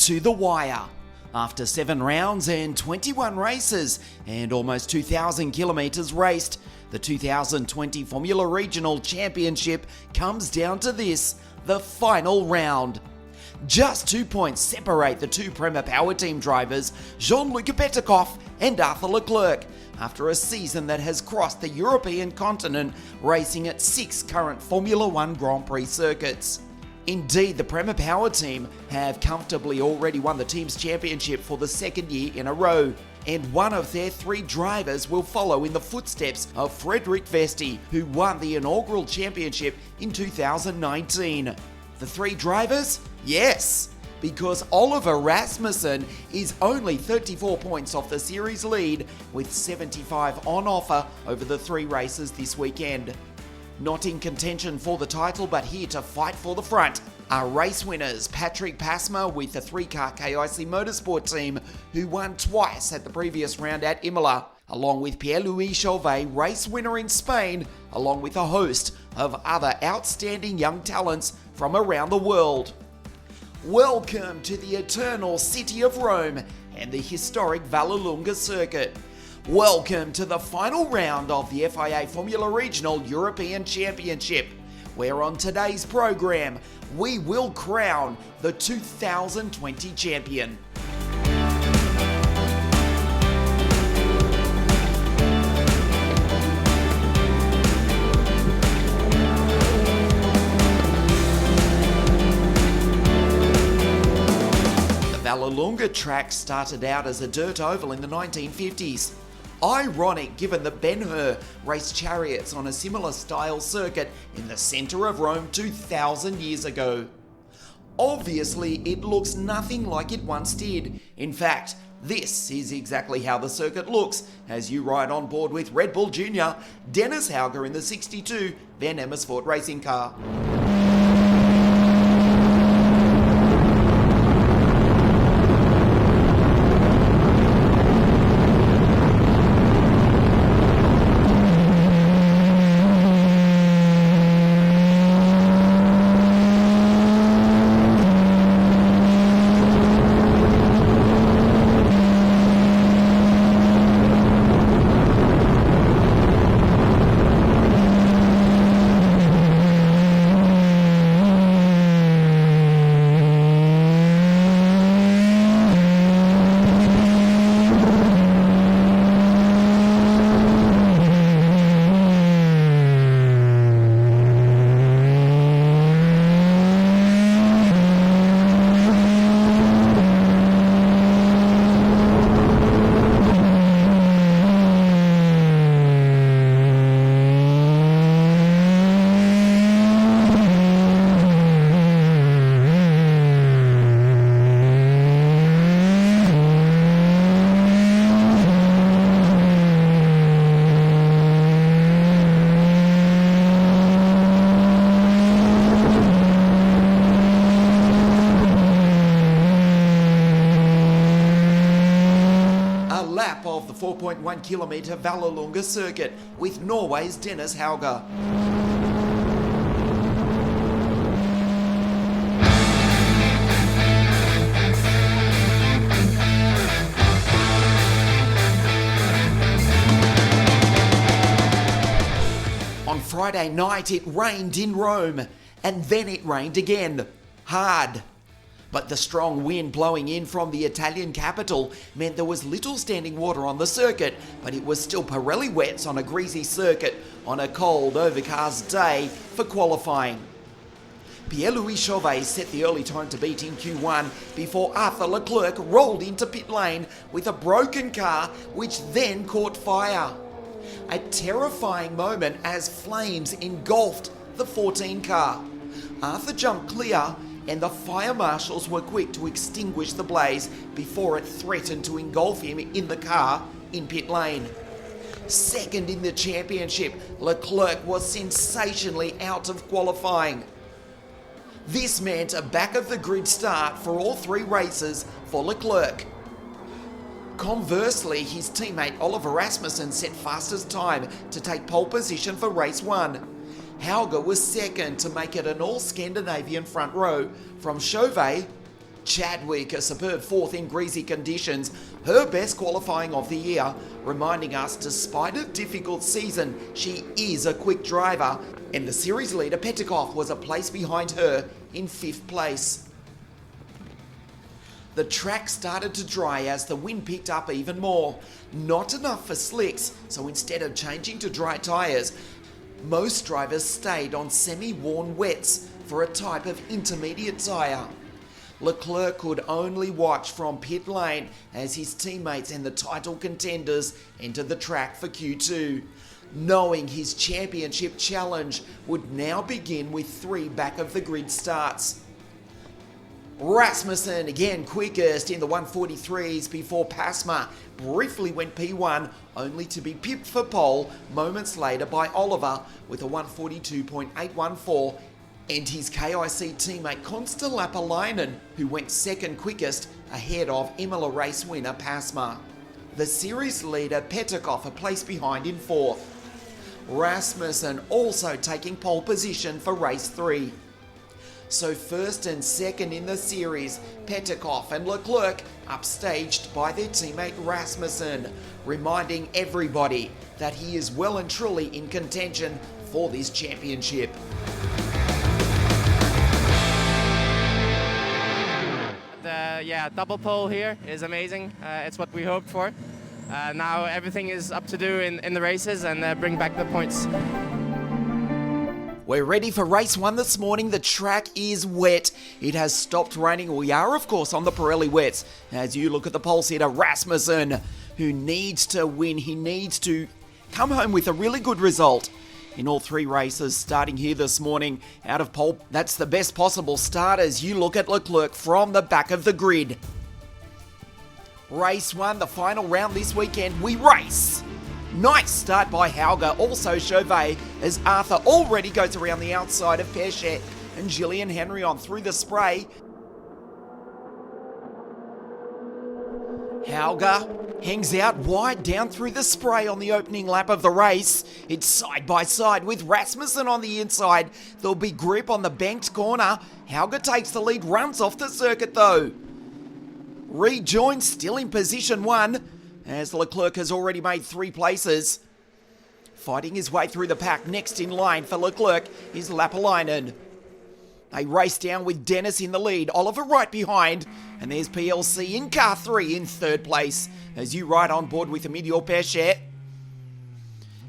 to the wire. After 7 rounds and 21 races and almost 2,000 kilometres raced, the 2020 Formula Regional Championship comes down to this, the final round. Just 2 points separate the two Prema Power Team drivers, Jean-Luc Petikov and Arthur Leclerc, after a season that has crossed the European continent, racing at 6 current Formula One Grand Prix circuits. Indeed, the Prema Power Team have comfortably already won the team's championship for the second year in a row, and one of their 3 drivers will follow in the footsteps of Frederik Vesti, who won the inaugural championship in 2019. The 3 drivers? Yes, because Oliver Rasmussen is only 34 points off the series lead, with 75 on offer over the 3 races this weekend. Not in contention for the title, but here to fight for the front are race winners Patrick Pasma with the 3-car KIC Motorsport team, who won twice at the previous round at Imola, along with Pierre-Louis Chauvet, race winner in Spain, along with a host of other outstanding young talents from around the world. Welcome to the eternal city of Rome and the historic Vallelunga circuit. Welcome to the final round of the FIA Formula Regional European Championship, where on today's program, we will crown the 2020 champion. The Vallelunga track started out as a dirt oval in the 1950s. Ironic given that Ben-Hur raced chariots on a similar style circuit in the centre of Rome 2,000 years ago. Obviously, it looks nothing like it once did. In fact, this is exactly how the circuit looks as you ride on board with Red Bull Jr. Dennis Hauger in the 62 Van Amersfoort racing car. Of the 4.1 kilometre Vallelunga circuit with Norway's Dennis Hauger. On Friday night it rained in Rome, and then it rained again, hard. But the strong wind blowing in from the Italian capital meant there was little standing water on the circuit, but it was still Pirelli wets on a greasy circuit on a cold, overcast day for qualifying. Pierre-Louis Chauvet set the early time to beat in Q1 before Arthur Leclerc rolled into pit lane with a broken car, which then caught fire. A terrifying moment as flames engulfed the 14 car. Arthur jumped clear, and the fire marshals were quick to extinguish the blaze before it threatened to engulf him in the car in pit lane. Second in the championship, Leclerc was sensationally out of qualifying. This meant a back-of-the-grid start for all 3 races for Leclerc. Conversely, his teammate Oliver Rasmussen set fastest time to take pole position for race 1. Hauger was second to make it an all-Scandinavian front row from Chauvet, Chadwick, a superb fourth in greasy conditions, her best qualifying of the year, reminding us despite a difficult season, she is a quick driver, and the series leader Petikov was a place behind her in 5th place. The track started to dry as the wind picked up even more. Not enough for slicks, so instead of changing to dry tyres, most drivers stayed on semi-worn wets for a type of intermediate tyre. Leclerc could only watch from pit lane as his teammates and the title contenders entered the track for Q2, knowing his championship challenge would now begin with 3 back-of-the-grid starts. Rasmussen again quickest in the 143s before Pasma briefly went P1, only to be pipped for pole moments later by Oliver with a 142.814, and his KIC teammate Konsta Lapalainen, who went second quickest ahead of Imola race winner Pasma. The series leader Petikov a place behind in 4th. Rasmussen also taking pole position for race 3. So first and second in the series, Petikov and Leclerc upstaged by their teammate Rasmussen, reminding everybody that he is well and truly in contention for this championship. Double pole here is amazing. It's what we hoped for. Now everything is up to do in the races and bring back the points. We're ready for race 1 this morning. The track is wet. It has stopped raining. We are, of course, on the Pirelli wets. As you look at the pole sitter, Rasmussen, who needs to win. He needs to come home with a really good result in all 3 races, starting here this morning out of pole. That's the best possible start as you look at Leclerc from the back of the grid. Race 1, the final round this weekend. We race. Nice start by Hauger, also Chauvet, as Arthur already goes around the outside of Peshet and Gillian Henry on through the spray. Hauger hangs out wide down through the spray on the opening lap of the race. It's side by side with Rasmussen on the inside. There'll be grip on the banked corner. Hauger takes the lead, runs off the circuit though. Rejoins still in position 1. As Leclerc has already made 3 places. Fighting his way through the pack, next in line for Leclerc is Lapalainen. They race down with Dennis in the lead, Oliver right behind, and there's PLC in car 3 in 3rd place as you ride on board with Emilio Peshet.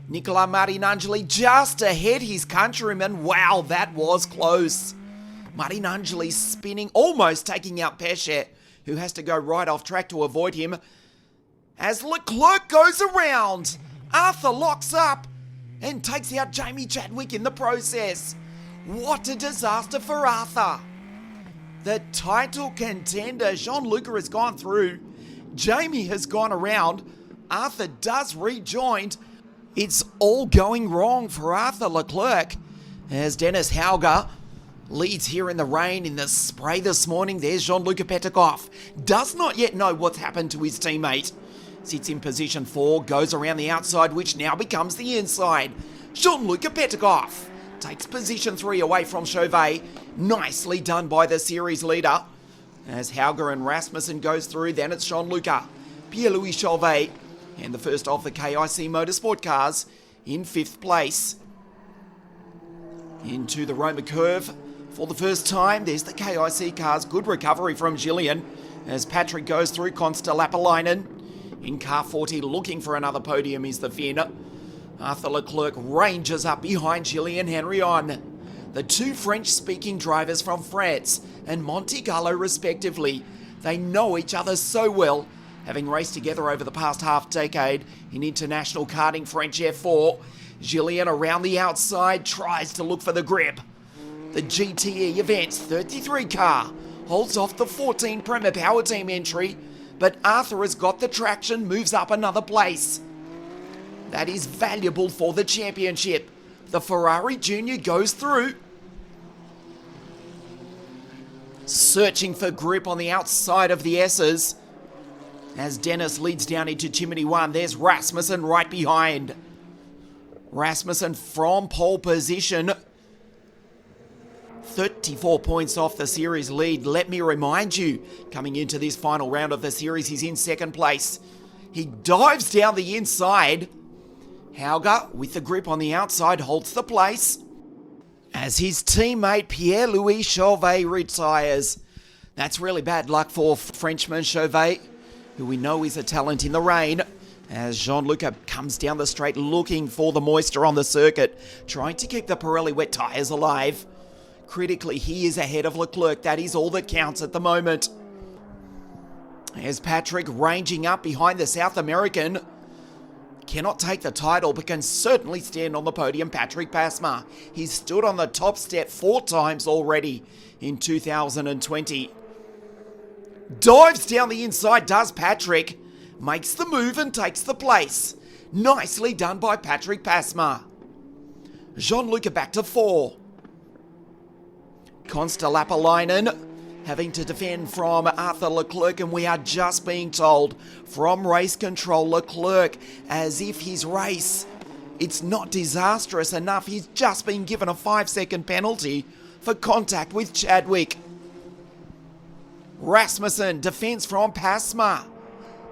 Nicola Marinangeli just ahead his countryman. Wow, that was close. Marinangeli spinning, almost taking out Peshet, who has to go right off track to avoid him. As Leclerc goes around, Arthur locks up and takes out Jamie Chadwick in the process. What a disaster for Arthur. The title contender, Jean-Luc, has gone through. Jamie has gone around. Arthur does rejoin. It's all going wrong for Arthur Leclerc as Dennis Hauger leads here in the rain, in the spray this morning. There's Jean-Luc Petikov. Does not yet know what's happened to his teammate. Sits in position 4, goes around the outside, which now becomes the inside. Jean-Luc Petikov takes position 3 away from Chauvet. Nicely done by the series leader. As Hauger and Rasmussen goes through, then it's Jean-Luc, Pierre-Louis Chauvet, and the first of the KIC Motorsport cars in 5th place. Into the Roma curve for the first time. There's the KIC cars. Good recovery from Gillian as Patrick goes through. Konsta Lapalainen in car 40 looking for another podium is the Finn. Arthur Leclerc ranges up behind Gillian Henry on. The 2 French-speaking drivers from France and Monte Carlo respectively. They know each other so well, having raced together over the past half-decade in international karting French F4. Gillian around the outside tries to look for the grip. The GTE Events 33 car holds off the 14 Premier Power Team entry, but Arthur has got the traction, moves up another place. That is valuable for the championship. The Ferrari Junior goes through. Searching for grip on the outside of the S's. As Dennis leads down into Chimney 1, there's Rasmussen right behind. Rasmussen from pole position. 34 points off the series lead. Let me remind you, coming into this final round of the series, he's in second place. He dives down the inside. Hauger, with the grip on the outside, holds the place as his teammate Pierre-Louis Chauvet retires. That's really bad luck for Frenchman Chauvet, who we know is a talent in the rain, as Jean-Luc comes down the straight looking for the moisture on the circuit, trying to keep the Pirelli wet tyres alive. Critically, he is ahead of Leclerc. That is all that counts at the moment. As Patrick ranging up behind the South American. Cannot take the title, but can certainly stand on the podium. Patrick Pasma. He's stood on the top step 4 times already in 2020. Dives down the inside, does Patrick. Makes the move and takes the place. Nicely done by Patrick Pasma. Jean-Luc back to 4. Konsta Lapalainen having to defend from Arthur Leclerc, and we are just being told from race control, Leclerc, as if his race, it's not disastrous enough, he's just been given a 5-second penalty for contact with Chadwick. Rasmussen defends from Pasma.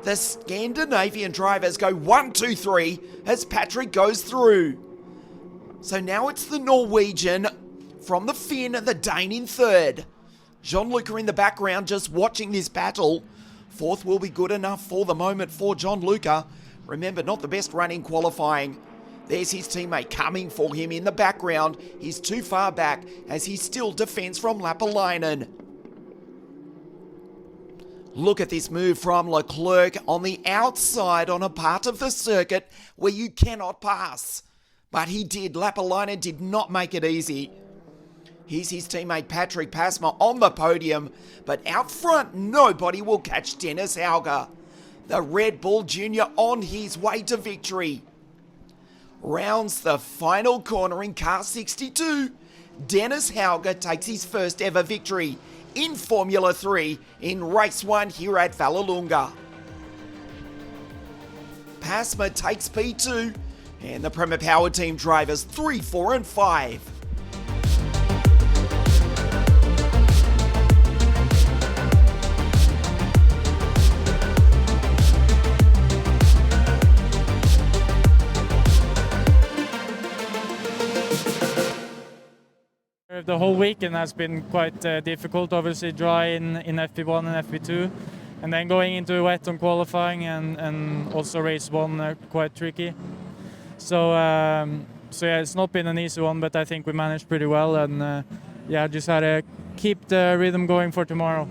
The Scandinavian drivers go 1, 2, 3 as Patrick goes through. So now it's the Norwegian from the Finn, the Dane in third. Jean-Luc in the background just watching this battle. 4th will be good enough for the moment for Jean-Luc. Remember, not the best run in qualifying. There's his teammate coming for him in the background. He's too far back as he still defends from Lapalainen. Look at this move from Leclerc on the outside on a part of the circuit where you cannot pass. But he did. Lapalainen did not make it easy. Here's his teammate Patrick Pasma on the podium, but out front, nobody will catch Dennis Hauger. The Red Bull Junior on his way to victory. Rounds the final corner in car 62. Dennis Hauger takes his first ever victory in Formula 3 in race 1 here at Vallelunga. Pasma takes P2, and the Premier Power Team drivers 3, 4 and 5. The whole weekend has been quite difficult, obviously dry in FP1 and FP2, and then going into wet on qualifying and also race 1 quite tricky. So yeah, it's not been an easy one, but I think we managed pretty well, and yeah, just had to keep the rhythm going for tomorrow.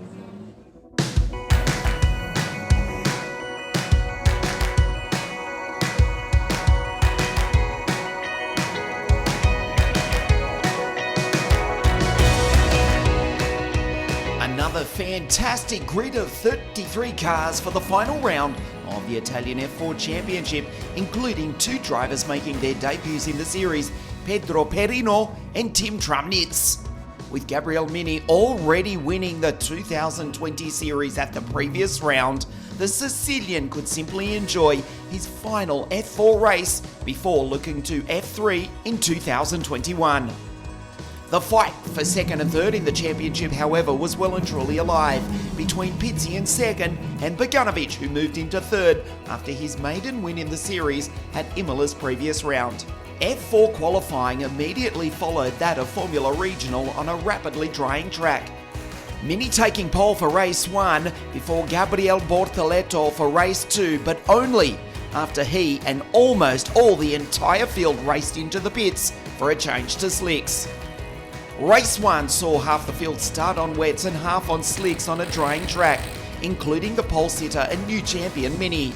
Another fantastic grid of 33 cars for the final round of the Italian F4 Championship, including 2 drivers making their debuts in the series, Pedro Perino and Tim Tramnitz. With Gabriel Mini already winning the 2020 series at the previous round, the Sicilian could simply enjoy his final F4 race before looking to F3 in 2021. The fight for second and third in the championship, however, was well and truly alive between Pizzi in second and Bogdanovic, who moved into third after his maiden win in the series at Imola's previous round. F4 qualifying immediately followed that of Formula Regional on a rapidly drying track. Mini taking pole for race 1 before Gabriel Bortoleto for race 2, but only after he and almost all the entire field raced into the pits for a change to slicks. Race 1 saw half the field start on wets and half on slicks on a drying track, including the pole sitter and new champion Mini.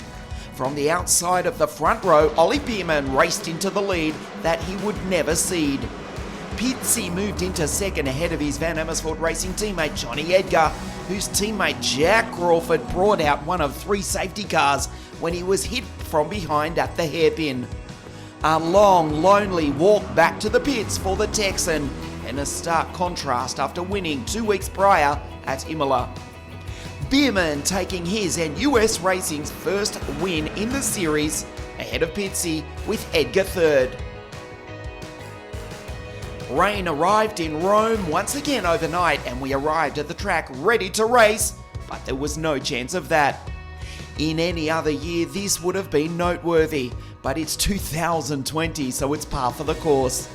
From the outside of the front row, Ollie Bierman raced into the lead that he would never cede. Pizzi moved into second ahead of his Van Amersfoort Racing teammate Johnny Edgar, whose teammate Jack Crawford brought out one of 3 safety cars when he was hit from behind at the hairpin. A long, lonely walk back to the pits for the Texan, and a stark contrast after winning 2 weeks prior at Imola. Bierman taking his and US Racing's first win in the series ahead of Pizzi with Edgar third. Rain arrived in Rome once again overnight, and we arrived at the track ready to race, but there was no chance of that. In any other year, this would have been noteworthy, but it's 2020, so it's par for the course.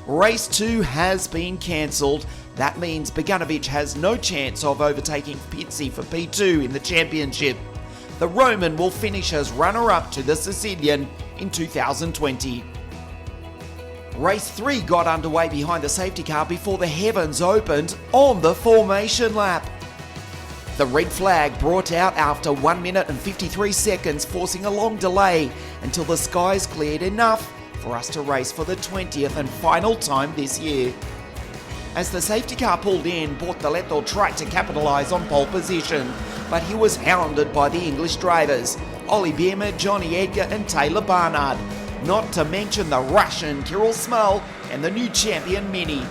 Race 2 has been cancelled. That means Beganovic has no chance of overtaking Pizzi for P2 in the championship. The Roman will finish as runner-up to the Sicilian in 2020. Race 3 got underway behind the safety car before the heavens opened on the formation lap. The red flag brought out after 1 minute and 53 seconds, forcing a long delay until the skies cleared enough for us to race for the 20th and final time this year. As the safety car pulled in, Bortoleto tried to capitalise on pole position, but he was hounded by the English drivers, Ollie Bierman, Johnny Edgar and Taylor Barnard, not to mention the Russian Kirill Smol and the new champion Mini.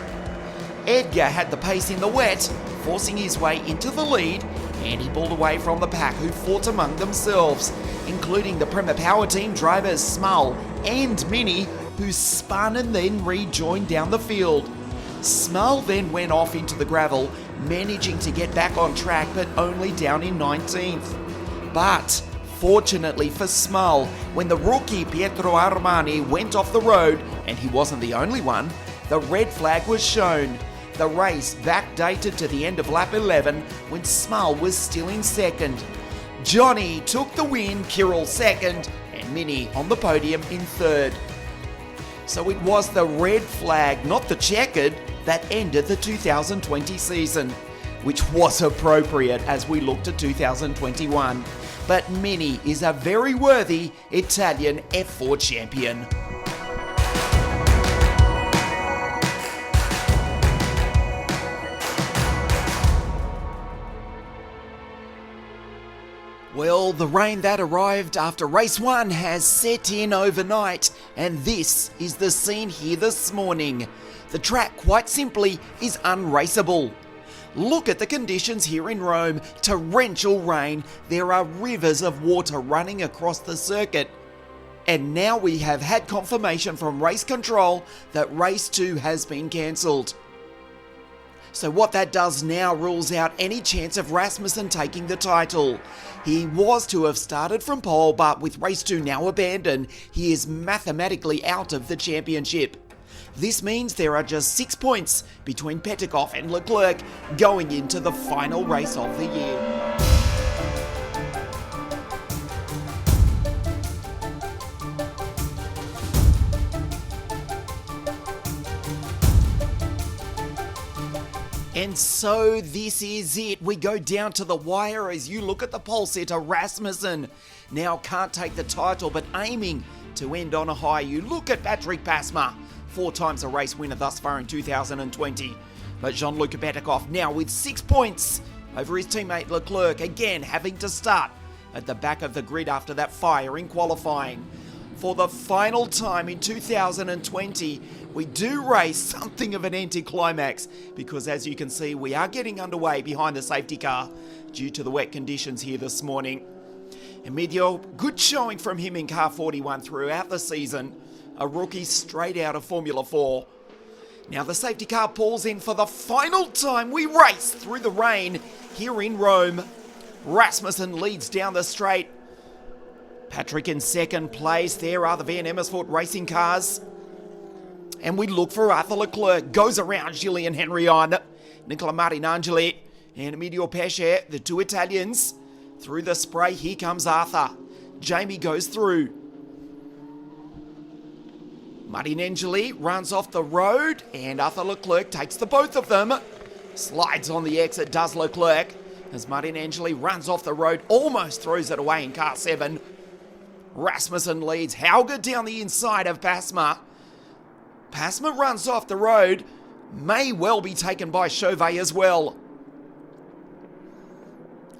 Edgar had the pace in the wet, forcing his way into the lead, and he pulled away from the pack who fought among themselves, including the Prema Power Team drivers Smol and Mini, who spun and then rejoined down the field. Smol then went off into the gravel, managing to get back on track but only down in 19th. But fortunately for Smol, when the rookie Pietro Armani went off the road, and he wasn't the only one, the red flag was shown. The race backdated to the end of lap 11 when Smol was still in second. Johnny took the win, Kirill second, and Mini on the podium in third. So it was the red flag, not the checkered, that ended the 2020 season, which was appropriate as we looked at 2021. But Mini is a very worthy Italian F4 champion. Well, the rain that arrived after race 1 has set in overnight, and this is the scene here this morning. The track, quite simply, is unraceable. Look at the conditions here in Rome. Torrential rain. There are rivers of water running across the circuit. And now we have had confirmation from race control that race 2 has been cancelled. So what that does now rules out any chance of Rasmussen taking the title. He was to have started from pole, but with race 2 now abandoned, he is mathematically out of the championship. This means there are just 6 points between Petikov and Leclerc going into the final race of the year. And so this is it. We go down to the wire as you look at the pole sitter Rasmussen. Now can't take the title, but aiming to end on a high. You look at Patrick Pasma, 4 times a race winner thus far in 2020. But Jean-Luc Petikov now with 6 points over his teammate Leclerc, again having to start at the back of the grid after that fire in qualifying. For the final time in 2020, we do race something of an anticlimax because, as you can see, we are getting underway behind the safety car due to the wet conditions here this morning. Emilio, good showing from him in car 41 throughout the season, a rookie straight out of Formula 4. Now the safety car pulls in for the final time. We race through the rain here in Rome. Rasmussen leads down the straight. Patrick in second place. There are the Van Amersfoort racing cars. And we look for Arthur Leclerc. Goes around Julien Henrion, Nicola Marinangeli, and Emilio Pesce, the 2 Italians. Through the spray, here comes Arthur. Jamie goes through. Marinangeli runs off the road, and Arthur Leclerc takes the both of them. Slides on the exit, does Leclerc, as Marinangeli runs off the road, almost throws it away in car 7. Rasmussen leads. Hauger down the inside of Pasma. Pasma runs off the road, may well be taken by Chauvet as well.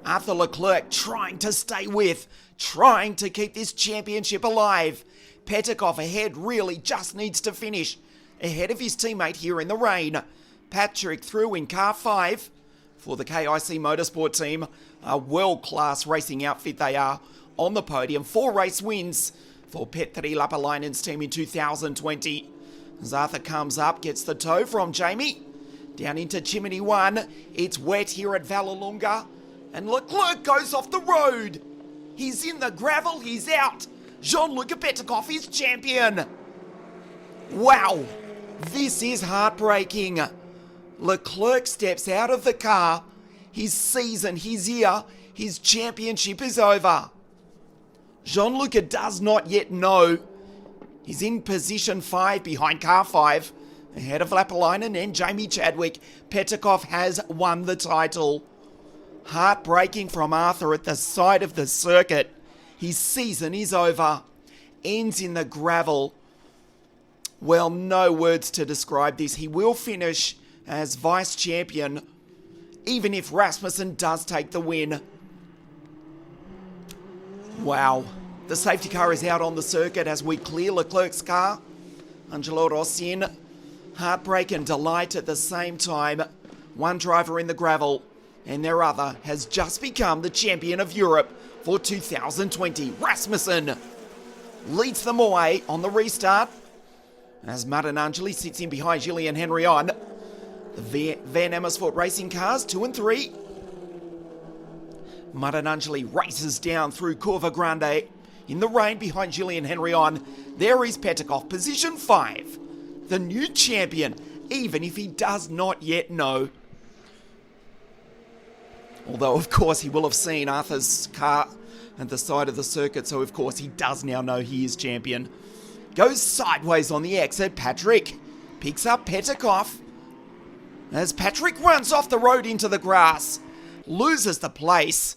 Arthur Leclerc trying to stay with, trying to keep this championship alive. Petikov ahead really just needs to finish ahead of his teammate here in the rain. Patrick through in car 5 for the KIC Motorsport team. A world-class racing outfit they are on the podium. 4 race wins for Petri Lapalainen's team in 2020. As Arthur comes up, gets the toe from Jamie. Down into Chimney 1. It's wet here at Vallelunga. And Leclerc goes off the road. He's in the gravel, he's out. Jean-Luc Petikov is champion. Wow, this is heartbreaking. Leclerc steps out of the car. His season, his year, his championship is over. Jean-Luc does not yet know. He's in position 5 behind car 5. Ahead of Lapalainen and Jamie Chadwick. Petikov has won the title. Heartbreaking from Arthur at the side of the circuit. His season is over. Ends in the gravel. Well, no words to describe this. He will finish as vice champion, even if Rasmussen does take the win. Wow. The safety car is out on the circuit as we clear Leclerc's car. Angelo Rossi in. Heartbreak and delight at the same time. One driver in the gravel, and their other has just become the champion of Europe for 2020. Rasmussen leads them away on the restart as Martin Angeli sits in behind Gillian Henrion. The Van Amersfoort racing cars 2 and 3. Martin Angeli races down through Curva Grande in the rain behind Gillian Henrion. There is Petikov, position 5. The new champion, even if he does not yet know. Although, of course, he will have seen Arthur's car at the side of the circuit, so of course he does now know he is champion. Goes sideways on the exit. Patrick picks up Petikov as Patrick runs off the road into the grass. Loses the place.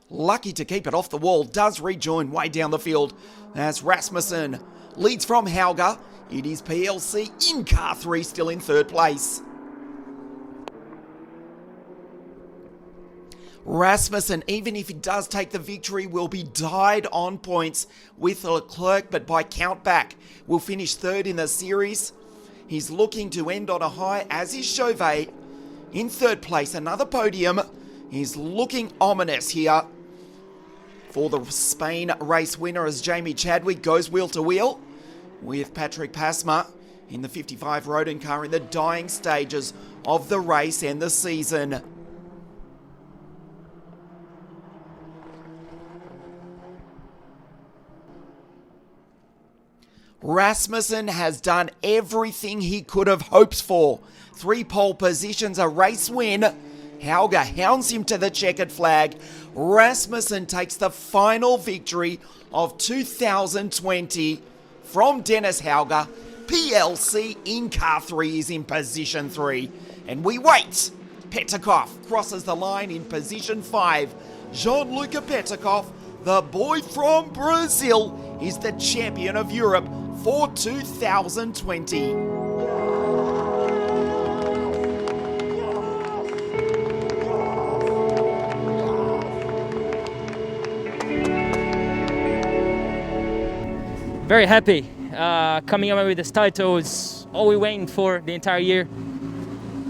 Lucky to keep it off the wall. Does rejoin way down the field as Rasmussen leads from Hauger. It is PLC in car 3, still in 3rd place. Rasmussen, even if he does take the victory, will be tied on points with Leclerc, but by count back, will finish 3rd in the series. He's looking to end on a high, as is Chauvet. In 3rd place, another podium. He's looking ominous here for the Spain race winner as Jamie Chadwick goes wheel to wheel with Patrick Pasma in the 55 Rodin car in the dying stages of the race and the season. Rasmussen has done everything he could have hoped for. 3 pole positions, a race win. Hauger hounds him to the checkered flag. Rasmussen takes the final victory of 2020 from Dennis Hauger. PLC in car 3 is in position 3. And we wait. Petikov crosses the line in position 5. Jean-Luc Petikov, the boy from Brazil, is the champion of Europe for 2020. Very happy. Coming away with this title is all we waiting for the entire year.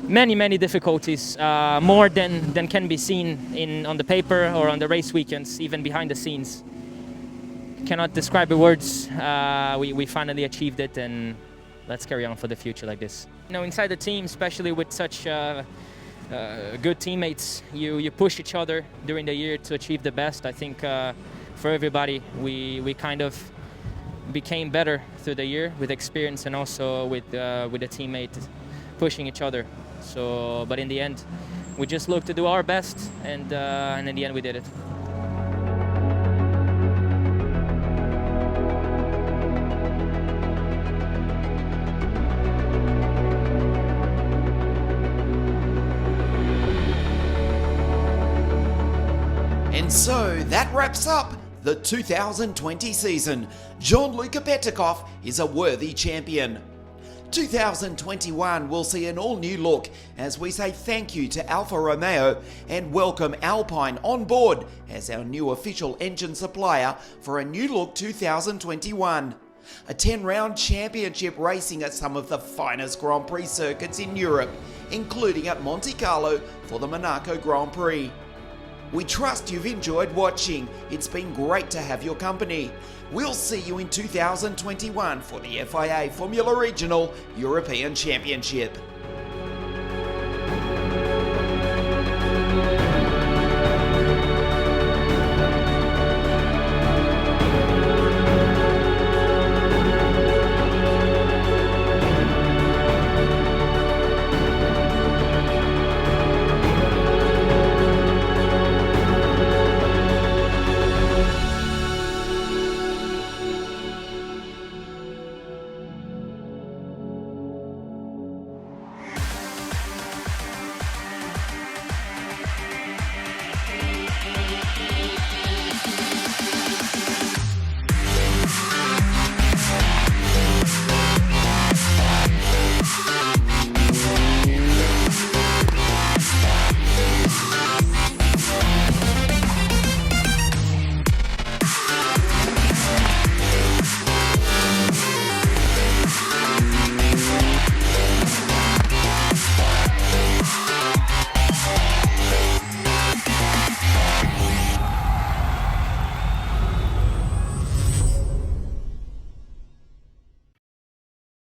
Many difficulties, more than can be seen on the paper or on the race weekends, even behind the scenes. Cannot describe the words. We finally achieved it, and let's carry on for the future like this. You know, inside the team, especially with such good teammates, you push each other during the year to achieve the best. I think for everybody, we kind of became better through the year with experience and also with the teammate pushing each other. So, but in the end, we just looked to do our best, and in the end, we did it. And so that wraps up the 2020 season. Jean-Luc Petikov is a worthy champion. 2021 will see an all-new look as we say thank you to Alfa Romeo and welcome Alpine on board as our new official engine supplier for a new look 2021. A 10-round championship racing at some of the finest Grand Prix circuits in Europe, including at Monte Carlo for the Monaco Grand Prix. We trust you've enjoyed watching. It's been great to have your company. We'll see you in 2021 for the FIA Formula Regional European Championship.